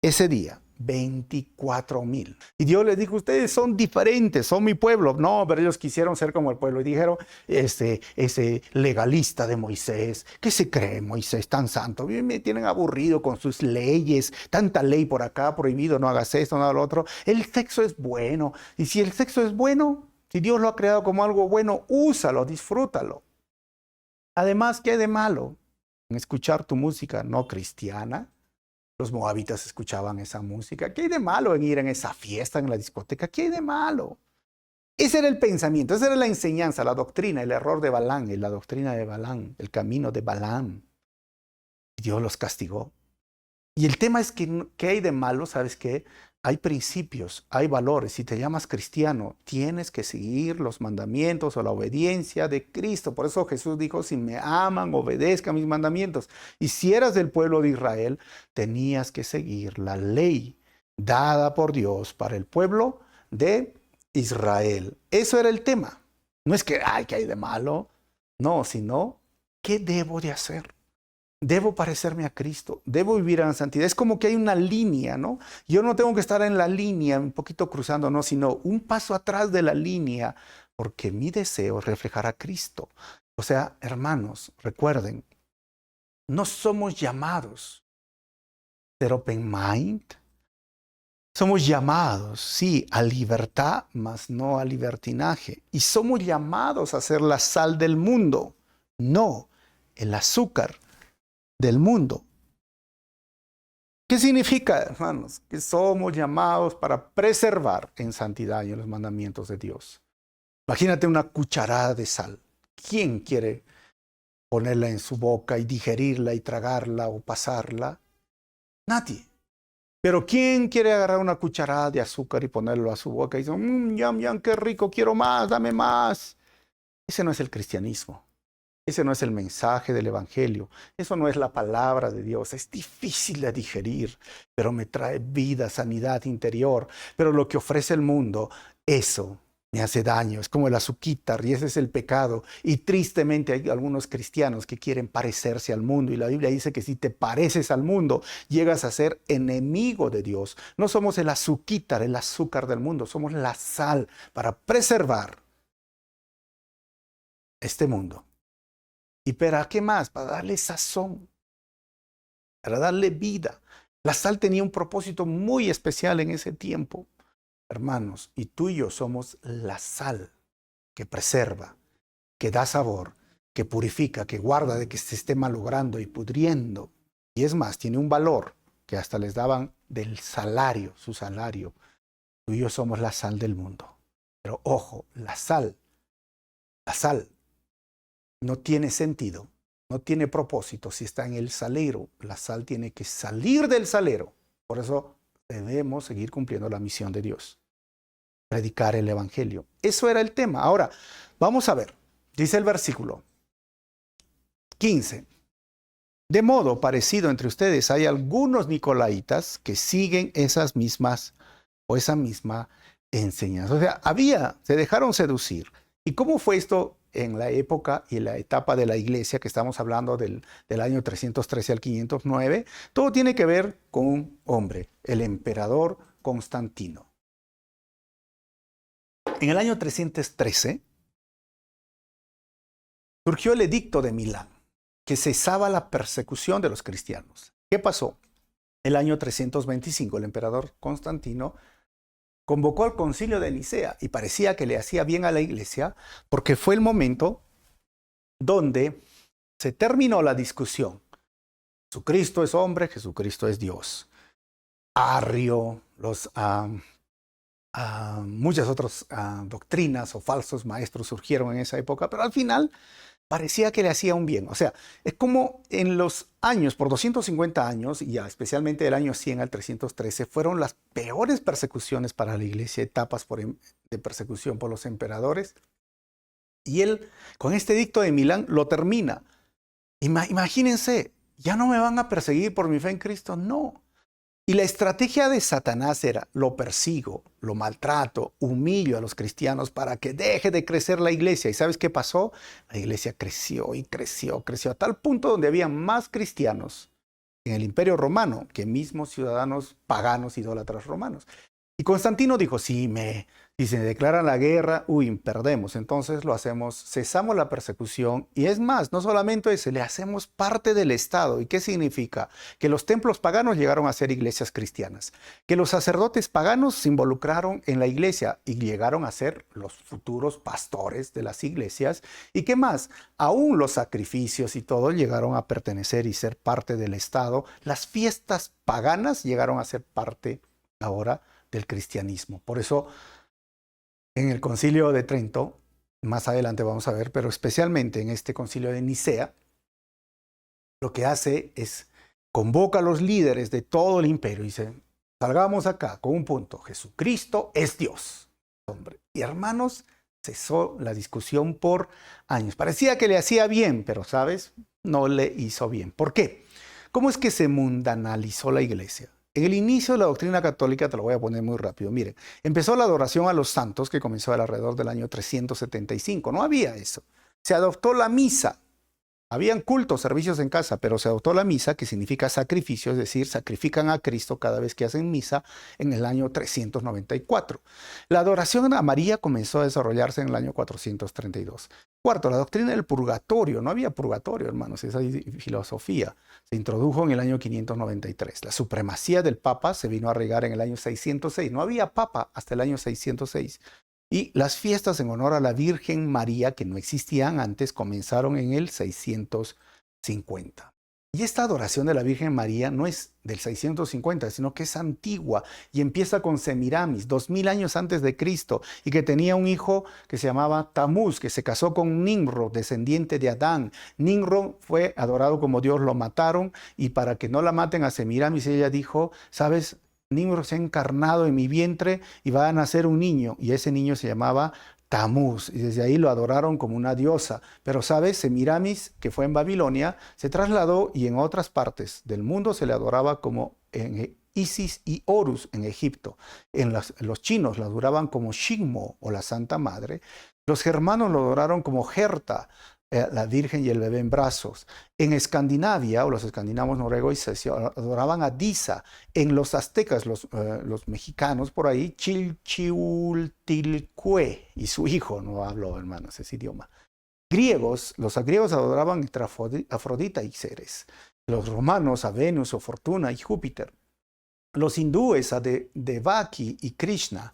ese día. 24,000. Y Dios les dijo, ustedes son diferentes, son mi pueblo. No, pero ellos quisieron ser como el pueblo. Y dijeron, ese legalista de Moisés, ¿qué se cree Moisés tan santo? Me tienen aburrido con sus leyes, tanta ley por acá, prohibido, no hagas esto, no hagas lo otro. El sexo es bueno. Y si el sexo es bueno, si Dios lo ha creado como algo bueno, úsalo, disfrútalo. Además, ¿qué hay de malo en escuchar tu música no cristiana? Los moabitas escuchaban esa música. ¿Qué hay de malo en ir en esa fiesta, en la discoteca? ¿Qué hay de malo? Ese era el pensamiento, esa era la enseñanza, la doctrina, el error de Balán, la doctrina de Balán, el camino de Balaam. Y Dios los castigó. Y el tema es que, ¿qué hay de malo? ¿Sabes qué? Hay principios, hay valores. Si te llamas cristiano, tienes que seguir los mandamientos o la obediencia de Cristo. Por eso Jesús dijo, si me aman, obedezcan mis mandamientos. Y si eras del pueblo de Israel, tenías que seguir la ley dada por Dios para el pueblo de Israel. Eso era el tema. No es que, ay, ¿qué hay de malo? No, sino, ¿qué debo de hacer? Debo parecerme a Cristo, debo vivir en la santidad. Es como que hay una línea, ¿no? Yo no tengo que estar en la línea, un poquito cruzando, no, sino un paso atrás de la línea, porque mi deseo es reflejar a Cristo. O sea, hermanos, recuerden, no somos llamados a ser open mind. Somos llamados, sí, a libertad, mas no a libertinaje. Y somos llamados a ser la sal del mundo, no el azúcar del mundo. ¿Qué significa, hermanos? Que somos llamados para preservar en santidad y en los mandamientos de Dios. Imagínate una cucharada de sal. ¿Quién quiere ponerla en su boca y digerirla y tragarla o pasarla? Nadie. Pero ¿quién quiere agarrar una cucharada de azúcar y ponerlo a su boca y dice, yum, yum, qué rico, quiero más, dame más? Ese no es el cristianismo. Ese no es el mensaje del Evangelio. Eso no es la palabra de Dios. Es difícil de digerir, pero me trae vida, sanidad interior. Pero lo que ofrece el mundo, eso me hace daño. Es como el azuquitar y ese es el pecado. Y tristemente hay algunos cristianos que quieren parecerse al mundo. Y la Biblia dice que si te pareces al mundo, llegas a ser enemigo de Dios. No somos el azuquitar, el azúcar del mundo. Somos la sal para preservar este mundo. ¿Y para qué más? Para darle sazón, para darle vida. La sal tenía un propósito muy especial en ese tiempo, hermanos, y tú y yo somos la sal que preserva, que da sabor, que purifica, que guarda de que se esté malogrando y pudriendo. Y es más, tiene un valor que hasta les daban del salario, su salario. Tú y yo somos la sal del mundo. Pero ojo, la sal no tiene sentido, no tiene propósito si está en el salero. La sal tiene que salir del salero. Por eso debemos seguir cumpliendo la misión de Dios. Predicar el Evangelio. Eso era el tema. Ahora, vamos a ver. Dice el versículo 15. De modo parecido entre ustedes hay algunos nicolaitas que siguen esas mismas o esa misma enseñanza. O sea, se dejaron seducir. ¿Y cómo fue esto en la época y la etapa de la iglesia, que estamos hablando del año 313 al 509? Todo tiene que ver con un hombre, el emperador Constantino. En el año 313 surgió el edicto de Milán, que cesaba la persecución de los cristianos. ¿Qué pasó? El año 325, el emperador Constantino convocó al concilio de Nicea y parecía que le hacía bien a la iglesia porque fue el momento donde se terminó la discusión. Jesucristo es hombre, Jesucristo es Dios. Arrio, muchas otras doctrinas o falsos maestros surgieron en esa época, pero al final parecía que le hacía un bien. O sea, es como en los años, por 250 años, y ya especialmente del año 100 al 313, fueron las peores persecuciones para la iglesia, etapas de persecución por los emperadores. Y él, con este edicto de Milán, lo termina. Imagínense, ya no me van a perseguir por mi fe en Cristo, no. Y la estrategia de Satanás era, lo persigo, lo maltrato, humillo a los cristianos para que deje de crecer la iglesia. ¿Y sabes qué pasó? La iglesia creció y creció, creció a tal punto donde había más cristianos en el Imperio Romano que mismos ciudadanos paganos, idólatras romanos. Y Constantino dijo, si se declara la guerra, perdemos. Entonces lo hacemos, cesamos la persecución. Y es más, no solamente eso, le hacemos parte del Estado. ¿Y qué significa? Que los templos paganos llegaron a ser iglesias cristianas. Que los sacerdotes paganos se involucraron en la iglesia y llegaron a ser los futuros pastores de las iglesias. ¿Y qué más? Aún los sacrificios y todo llegaron a pertenecer y ser parte del Estado. Las fiestas paganas llegaron a ser parte ahora del cristianismo. Por eso, en el Concilio de Trento, más adelante vamos a ver, pero especialmente en este Concilio de Nicea, lo que hace es convoca a los líderes de todo el imperio y dice, salgamos acá con un punto, Jesucristo es Dios. Hombre. Y hermanos, cesó la discusión por años. Parecía que le hacía bien, pero ¿sabes? No le hizo bien. ¿Por qué? ¿Cómo es que se mundanalizó la iglesia? En el inicio de la doctrina católica, te lo voy a poner muy rápido, miren, empezó la adoración a los santos que comenzó alrededor del año 375, no había eso. Se adoptó la misa, habían cultos, servicios en casa, pero se adoptó la misa, que significa sacrificio, es decir, sacrifican a Cristo cada vez que hacen misa en el año 394. La adoración a María comenzó a desarrollarse en el año 432. Cuarto, la doctrina del purgatorio. No había purgatorio, hermanos, esa filosofía se introdujo en el año 593. La supremacía del Papa se vino a regar en el año 606. No había Papa hasta el año 606. Y las fiestas en honor a la Virgen María, que no existían antes, comenzaron en el 650. Y esta adoración de la Virgen María no es del 650, sino que es antigua y empieza con Semiramis, 2000 años antes de Cristo, y que tenía un hijo que se llamaba Tamuz, que se casó con Nimrod, descendiente de Adán. Nimrod fue adorado como Dios, lo mataron, y para que no la maten a Semiramis, ella dijo, ¿sabes? Nimrod se ha encarnado en mi vientre y va a nacer un niño, y ese niño se llamaba Tamuz, y desde ahí lo adoraron como una diosa. Pero sabes, Semiramis, que fue en Babilonia, se trasladó y en otras partes del mundo se le adoraba como en Isis y Horus en Egipto. Los chinos lo adoraban como Shigmo o la Santa Madre. Los germanos lo adoraron como Herta, la Virgen y el bebé en brazos. En Escandinavia, o los escandinavos noruegos, se adoraban a Disa. En los aztecas, los mexicanos por ahí, Chilchiultilcue y su hijo, no hablo, hermanos, ese idioma. Los griegos adoraban entre Afrodita y Ceres. Los romanos a Venus o Fortuna y Júpiter. Los hindúes a Devaki y Krishna.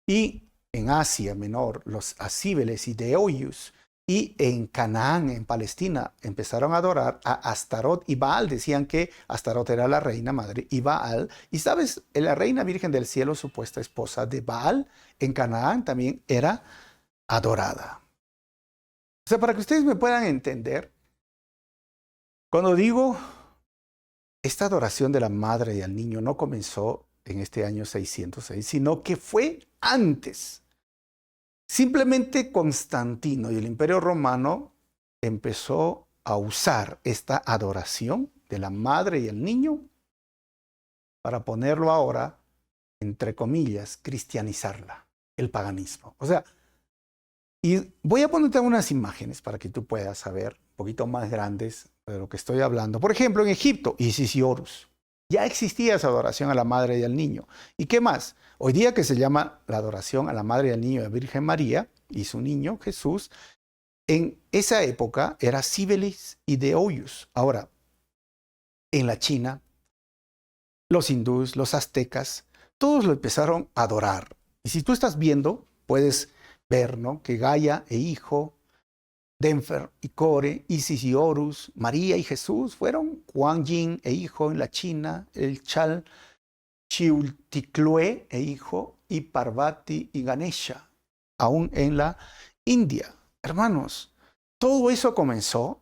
Y en Asia Menor, los Acíbeles y Deoyus. Y en Canaán, en Palestina, empezaron a adorar a Astarot y Baal. Decían que Astarot era la reina madre y Baal. Y sabes, la reina virgen del cielo, supuesta esposa de Baal, en Canaán también era adorada. O sea, para que ustedes me puedan entender, cuando digo esta adoración de la madre y al niño no comenzó en este año 606, sino que fue antes. Simplemente Constantino y el Imperio Romano empezó a usar esta adoración de la madre y el niño para ponerlo ahora, entre comillas, cristianizarla, el paganismo. O sea, y voy a ponerte unas imágenes para que tú puedas saber un poquito más grandes de lo que estoy hablando. Por ejemplo, en Egipto, Isis y Horus. Ya existía esa adoración a la madre y al niño. ¿Y qué más? Hoy día que se llama la adoración a la madre y al niño de Virgen María y su niño Jesús, en esa época era Cíbeles y Deoyus. Ahora, en la China, los hindúes, los aztecas, todos lo empezaron a adorar. Y si tú estás viendo, puedes ver, ¿no?, que Gaia e hijo, Denfer y Core, Isis y Horus, María y Jesús fueron Kuan Yin e hijo en la China, el Chal Chiulticlue e hijo, y Parvati y Ganesha, aún en la India. Hermanos, Todo eso comenzó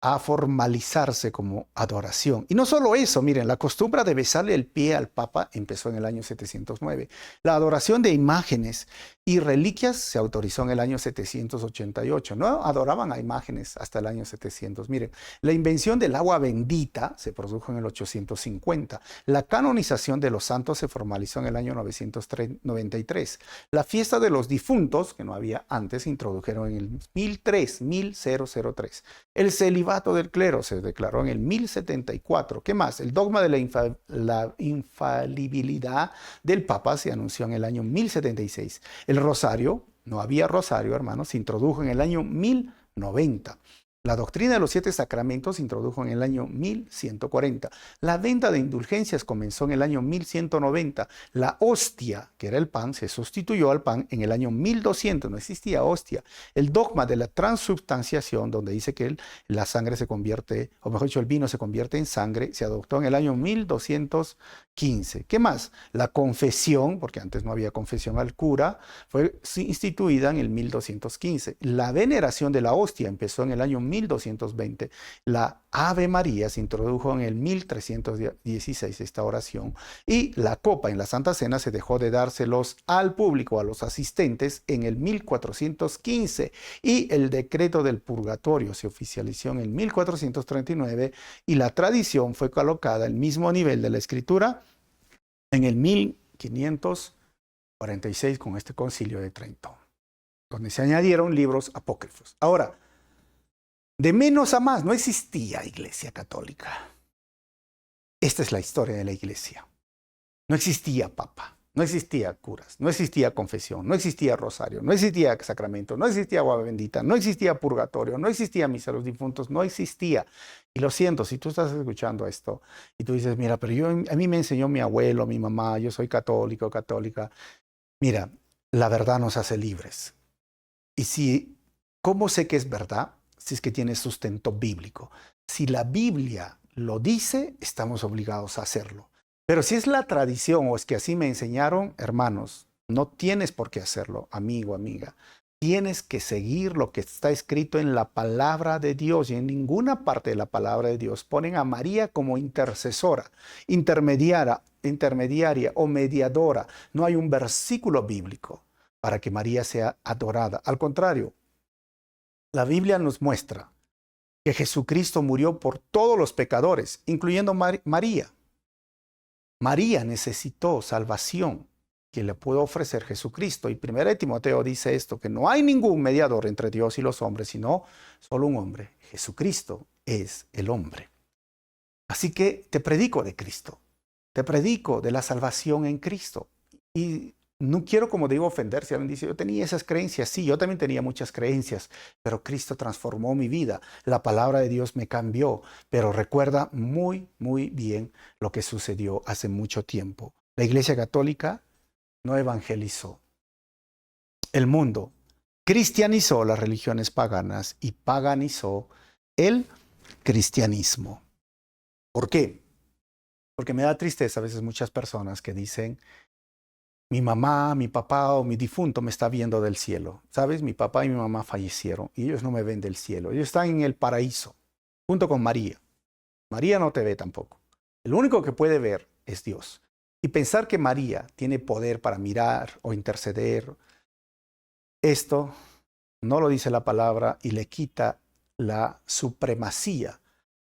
a formalizarse como adoración. Y no solo eso, miren, la costumbre de besarle el pie al Papa empezó en el año 709. La adoración de imágenes y reliquias se autorizó en el año 788. No adoraban a imágenes hasta el año 700. Miren, la invención del agua bendita se produjo en el 850. La canonización de los santos se formalizó en el año 993. La fiesta de los difuntos, que no había antes, se introdujeron en el 1003. El celibato del clero se declaró en el 1074. ¿Qué más? El dogma de la infalibilidad del Papa se anunció en el año 1076. El rosario, no había rosario, hermanos, se introdujo en el año 1090. La doctrina de los 7 sacramentos se introdujo en el año 1140. La venta de indulgencias comenzó en el año 1190. La hostia, que era el pan, se sustituyó al pan en el año 1200. No existía hostia. El dogma de la transubstanciación, donde dice que la sangre se convierte, o mejor dicho, el vino se convierte en sangre, se adoptó en el año 1215. ¿Qué más? La confesión, porque antes no había confesión al cura, fue instituida en el 1215. La veneración de la hostia empezó en el año 1220. La Ave María se introdujo en el 1316, esta oración, y la copa en la Santa Cena se dejó de dárselos al público, a los asistentes, en el 1415, y el decreto del purgatorio se oficializó en el 1439, y la tradición fue colocada al mismo nivel de la Escritura en el 1546 con este concilio de Trento, donde se añadieron libros apócrifos. Ahora, de menos a más, no existía iglesia católica. Esta es la historia de la iglesia. No existía papa, no existía curas, no existía confesión, no existía rosario, no existía sacramento, no existía agua bendita, no existía purgatorio, no existía misa a los difuntos, no existía. Y lo siento, si tú estás escuchando esto y tú dices, mira, pero a mí me enseñó mi abuelo, mi mamá, yo soy católico, católica. Mira, la verdad nos hace libres. Y ¿cómo sé que es verdad? Si es que tiene sustento bíblico. Si la Biblia lo dice, estamos obligados a hacerlo. Pero si es la tradición o es que así me enseñaron, hermanos, no tienes por qué hacerlo, amigo, amiga. Tienes que seguir lo que está escrito en la palabra de Dios, y en ninguna parte de la palabra de Dios ponen a María como intercesora, intermediaria o mediadora. No hay un versículo bíblico para que María sea adorada. Al contrario, la Biblia nos muestra que Jesucristo murió por todos los pecadores, incluyendo María. María necesitó salvación que le pudo ofrecer Jesucristo. Y 1 Timoteo dice esto, que no hay ningún mediador entre Dios y los hombres, sino solo un hombre. Jesucristo es el hombre. Así que te predico de Cristo. Te predico de la salvación en Cristo. Y no quiero, como digo, ofender si alguien dice, yo tenía esas creencias. Sí, yo también tenía muchas creencias, pero Cristo transformó mi vida. La palabra de Dios me cambió, pero recuerda muy, muy bien lo que sucedió hace mucho tiempo. La Iglesia Católica no evangelizó. El mundo cristianizó las religiones paganas y paganizó el cristianismo. ¿Por qué? Porque me da tristeza a veces muchas personas que dicen, mi mamá, mi papá o mi difunto me está viendo del cielo. ¿Sabes? Mi papá y mi mamá fallecieron y ellos no me ven del cielo. Ellos están en el paraíso, junto con María. María no te ve tampoco. El único que puede ver es Dios. Y pensar que María tiene poder para mirar o interceder, esto no lo dice la palabra y le quita la supremacía,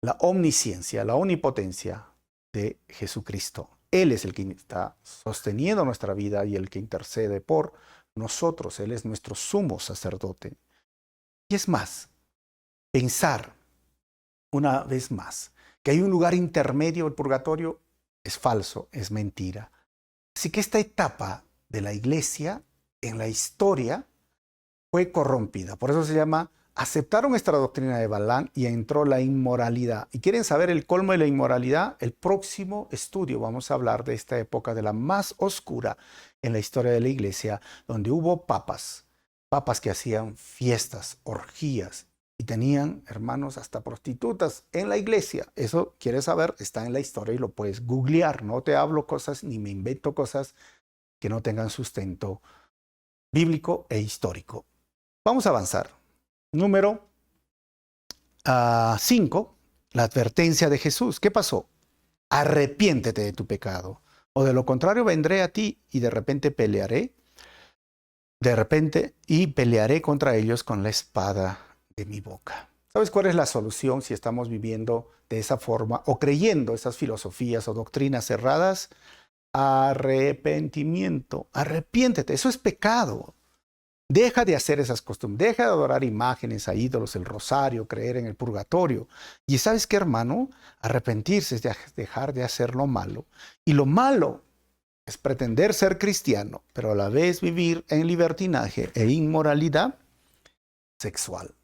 la omnisciencia, la omnipotencia de Jesucristo. Él es el que está sosteniendo nuestra vida y el que intercede por nosotros. Él es nuestro sumo sacerdote. Y es más, pensar una vez más que hay un lugar intermedio, el purgatorio, es falso, es mentira. Así que esta etapa de la iglesia en la historia fue corrompida. Por eso se llama, aceptaron esta doctrina de Balaam y entró la inmoralidad. ¿Y quieren saber el colmo de la inmoralidad? El próximo estudio vamos a hablar de esta época, de la más oscura en la historia de la iglesia, donde hubo papas que hacían fiestas, orgías, y tenían, hermanos, hasta prostitutas en la iglesia. Eso, quieres saber, está en la historia y lo puedes googlear. No te hablo cosas ni me invento cosas que no tengan sustento bíblico e histórico. Vamos a avanzar. Número 5, la advertencia de Jesús. ¿Qué pasó? Arrepiéntete de tu pecado, o de lo contrario vendré a ti y de repente pelearé contra ellos con la espada de mi boca. ¿Sabes cuál es la solución si estamos viviendo de esa forma o creyendo esas filosofías o doctrinas cerradas? Arrepentimiento. Arrepiéntete, eso es pecado. Deja de hacer esas costumbres, deja de adorar imágenes a ídolos, el rosario, creer en el purgatorio. Y ¿sabes qué, hermano? Arrepentirse es dejar de hacer lo malo. Y lo malo es pretender ser cristiano, pero a la vez vivir en libertinaje e inmoralidad sexual.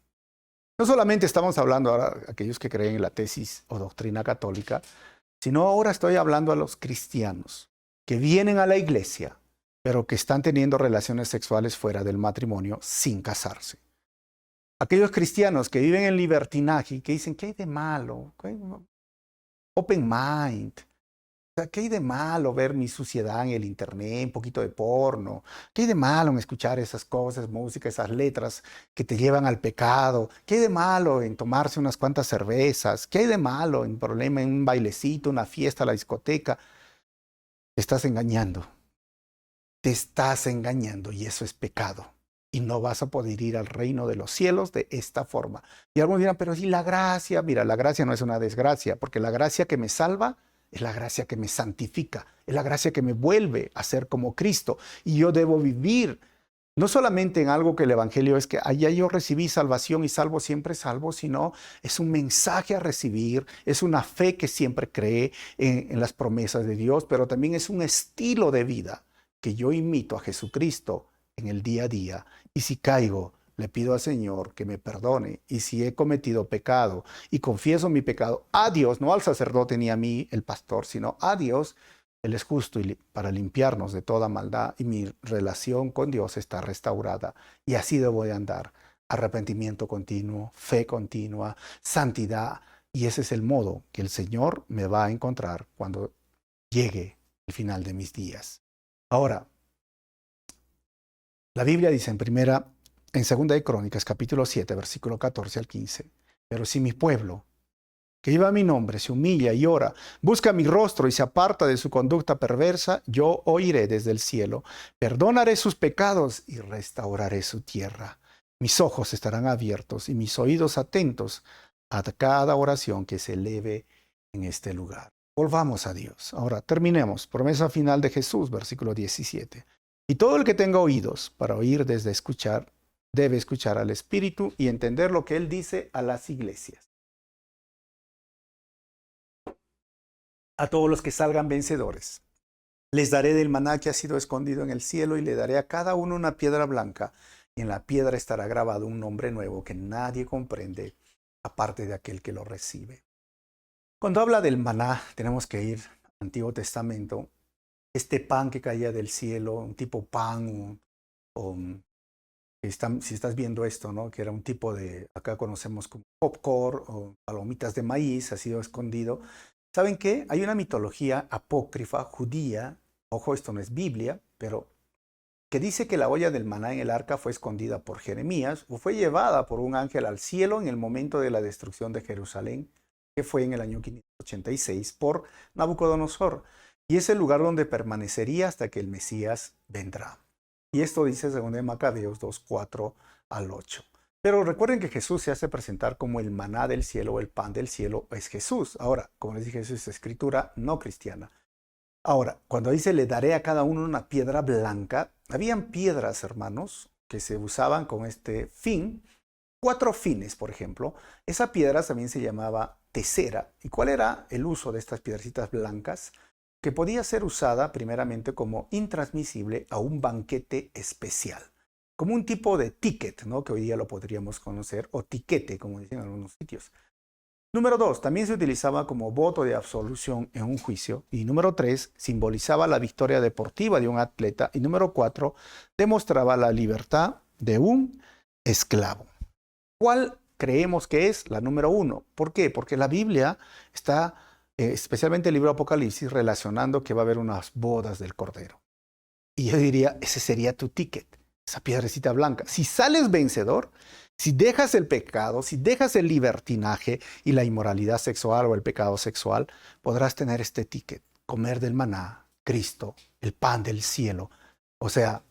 No solamente estamos hablando ahora a aquellos que creen en la tesis o doctrina católica, sino ahora estoy hablando a los cristianos que vienen a la iglesia, pero que están teniendo relaciones sexuales fuera del matrimonio sin casarse. Aquellos cristianos que viven en libertinaje y que dicen, ¿qué hay de malo? Open mind. O sea, ¿qué hay de malo ver mi suciedad en el internet, un poquito de porno? ¿Qué hay de malo en escuchar esas cosas, música, esas letras que te llevan al pecado? ¿Qué hay de malo en tomarse unas cuantas cervezas? ¿Qué hay de malo en problema en un bailecito, una fiesta, la discoteca? Te estás engañando. Te estás engañando y eso es pecado. Y no vas a poder ir al reino de los cielos de esta forma. Y algunos dirán, pero si la gracia, mira, la gracia no es una desgracia, porque la gracia que me salva es la gracia que me santifica, es la gracia que me vuelve a ser como Cristo. Y yo debo vivir no solamente en algo que el Evangelio es que allá yo recibí salvación y salvo siempre salvo, sino es un mensaje a recibir, es una fe que siempre cree en las promesas de Dios, pero también es un estilo de vida que yo imito a Jesucristo en el día a día. Y si caigo, le pido al Señor que me perdone. Y si he cometido pecado y confieso mi pecado a Dios, no al sacerdote ni a mí, el pastor, sino a Dios, Él es justo para limpiarnos de toda maldad y mi relación con Dios está restaurada. Y así debo de andar. Arrepentimiento continuo, fe continua, santidad. Y ese es el modo que el Señor me va a encontrar cuando llegue el final de mis días. Ahora, la Biblia dice en segunda de Crónicas, capítulo 7, versículo 14 al 15, pero si mi pueblo, que lleva mi nombre, se humilla y ora, busca mi rostro y se aparta de su conducta perversa, yo oiré desde el cielo, perdonaré sus pecados y restauraré su tierra. Mis ojos estarán abiertos y mis oídos atentos a cada oración que se eleve en este lugar. Volvamos a Dios. Ahora terminemos. Promesa final de Jesús, versículo 17. Y todo el que tenga oídos para oír desde escuchar, debe escuchar al Espíritu y entender lo que Él dice a las iglesias. A todos los que salgan vencedores, les daré del maná que ha sido escondido en el cielo y le daré a cada uno una piedra blanca y en la piedra estará grabado un nombre nuevo que nadie comprende aparte de aquel que lo recibe. Cuando habla del maná, tenemos que ir al Antiguo Testamento. Este pan que caía del cielo, un tipo pan, si estás viendo esto, ¿no? Que era un tipo de, acá conocemos como popcorn o palomitas de maíz, ha sido escondido. ¿Saben qué? Hay una mitología apócrifa judía, ojo, esto no es Biblia, pero que dice que la olla del maná en el arca fue escondida por Jeremías o fue llevada por un ángel al cielo en el momento de la destrucción de Jerusalén, que fue en el año 586 por Nabucodonosor. Y es el lugar donde permanecería hasta que el Mesías vendrá. Y esto dice según de Macabeos 2:4 al 8. Pero recuerden que Jesús se hace presentar como el maná del cielo o el pan del cielo, es Jesús. Ahora, como les dije, eso es escritura no cristiana. Ahora, cuando dice le daré a cada uno una piedra blanca, habían piedras, hermanos, que se usaban con este fin. 4 fines, por ejemplo. Esa piedra también se llamaba tesera. ¿Y cuál era el uso de estas piedrecitas blancas? Que podía ser usada primeramente como intransmisible a un banquete especial, como un tipo de ticket, ¿no? Que hoy día lo podríamos conocer, o tiquete, como dicen en algunos sitios. Número 2, también se utilizaba como voto de absolución en un juicio. Y número 3, simbolizaba la victoria deportiva de un atleta. Y número 4, demostraba la libertad de un esclavo. ¿Cuál creemos que es la número 1? ¿Por qué? Porque la Biblia está especialmente el libro Apocalipsis, relacionando que va a haber unas bodas del Cordero. Y yo diría, ese sería tu ticket. esa piedrecita blanca. Si sales vencedor, si dejas el pecado, si dejas el libertinaje y la inmoralidad sexual o el pecado sexual, podrás tener este ticket, comer del maná, Cristo, el pan del cielo. O sea,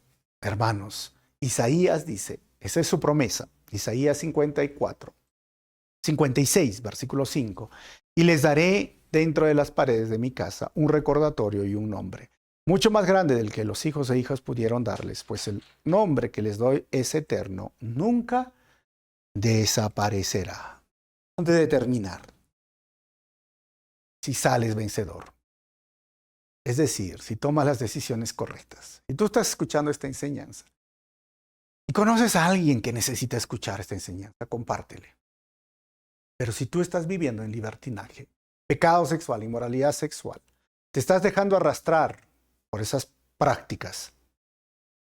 hermanos, Isaías dice, esa es su promesa, Isaías 56, versículo 5, y les daré dentro de las paredes de mi casa un recordatorio y un nombre, mucho más grande del que los hijos e hijas pudieron darles, pues el nombre que les doy es eterno, nunca desaparecerá. Antes de terminar, si sales vencedor, es decir, si tomas las decisiones correctas, y tú estás escuchando esta enseñanza, y conoces a alguien que necesita escuchar esta enseñanza, compártele. Pero si tú estás viviendo en libertinaje, pecado sexual, inmoralidad sexual, te estás dejando arrastrar por esas prácticas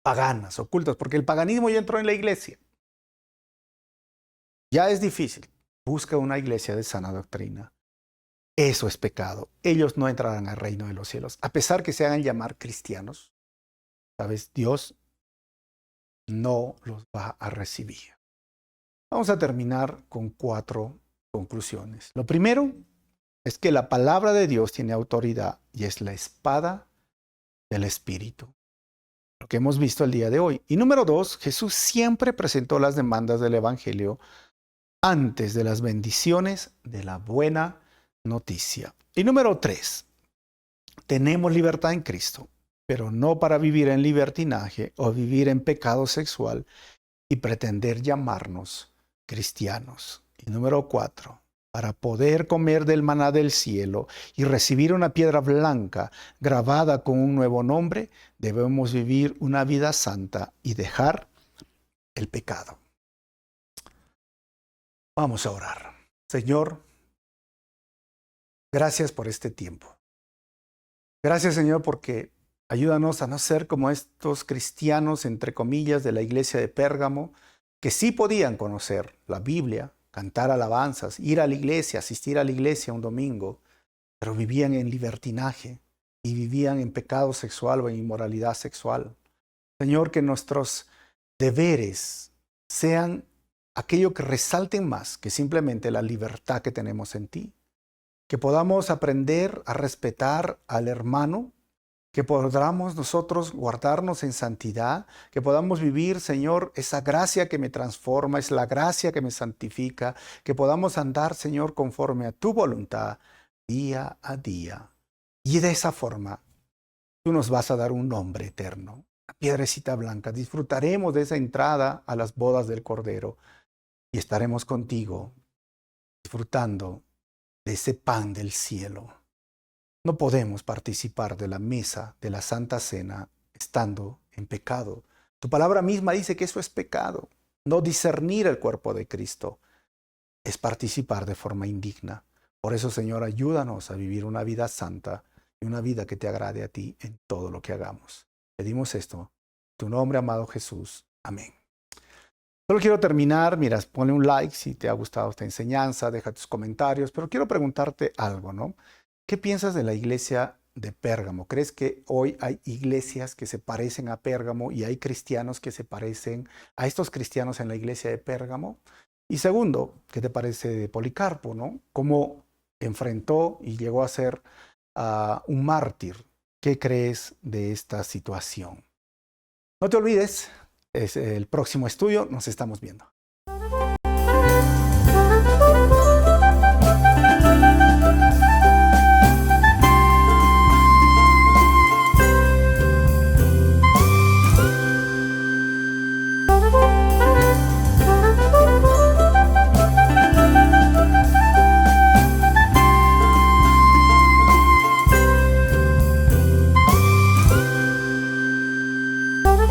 paganas, ocultas, porque el paganismo ya entró en la iglesia. Ya es difícil. Busca una iglesia de sana doctrina. Eso es pecado. Ellos no entrarán al reino de los cielos. A pesar que se hagan llamar cristianos, ¿sabes? Dios no los va a recibir. Vamos a terminar con 4 conclusiones. Lo primero es que la palabra de Dios tiene autoridad y es la espada del Espíritu. Lo que hemos visto el día de hoy. Y número 2, Jesús siempre presentó las demandas del Evangelio antes de las bendiciones de la buena noticia. Y número 3, tenemos libertad en Cristo, pero no para vivir en libertinaje o vivir en pecado sexual y pretender llamarnos cristianos. Y número 4, para poder comer del maná del cielo y recibir una piedra blanca grabada con un nuevo nombre, debemos vivir una vida santa y dejar el pecado. Vamos a orar. Señor, gracias por este tiempo. Gracias, Señor, porque ayúdanos a no ser como estos cristianos, entre comillas, de la iglesia de Pérgamo, que sí podían conocer la Biblia, cantar alabanzas, ir a la iglesia, asistir a la iglesia un domingo, pero vivían en libertinaje y vivían en pecado sexual o en inmoralidad sexual. Señor, que nuestros deberes sean aquello que resalten más que simplemente la libertad que tenemos en ti. Que podamos aprender a respetar al hermano, que podamos nosotros guardarnos en santidad, que podamos vivir, Señor, esa gracia que me transforma, es la gracia que me santifica, que podamos andar, Señor, conforme a tu voluntad día a día. Y de esa forma, tú nos vas a dar un nombre eterno, una piedrecita blanca. Disfrutaremos de esa entrada a las bodas del Cordero y estaremos contigo disfrutando de ese pan del cielo. No podemos participar de la mesa de la Santa Cena estando en pecado. Tu palabra misma dice que eso es pecado. No discernir el cuerpo de Cristo es participar de forma indigna. Por eso, Señor, ayúdanos a vivir una vida santa y una vida que te agrade a ti en todo lo que hagamos. Pedimos esto en tu nombre, amado Jesús. Amén. Solo quiero terminar, mira, ponle un like si te ha gustado esta enseñanza, deja tus comentarios, pero quiero preguntarte algo, ¿no? ¿Qué piensas de la iglesia de Pérgamo? ¿Crees que hoy hay iglesias que se parecen a Pérgamo y hay cristianos que se parecen a estos cristianos en la iglesia de Pérgamo? Y segundo, ¿qué te parece de Policarpo, no? ¿Cómo enfrentó y llegó a ser un mártir? ¿Qué crees de esta situación? No te olvides, es el próximo estudio, nos estamos viendo.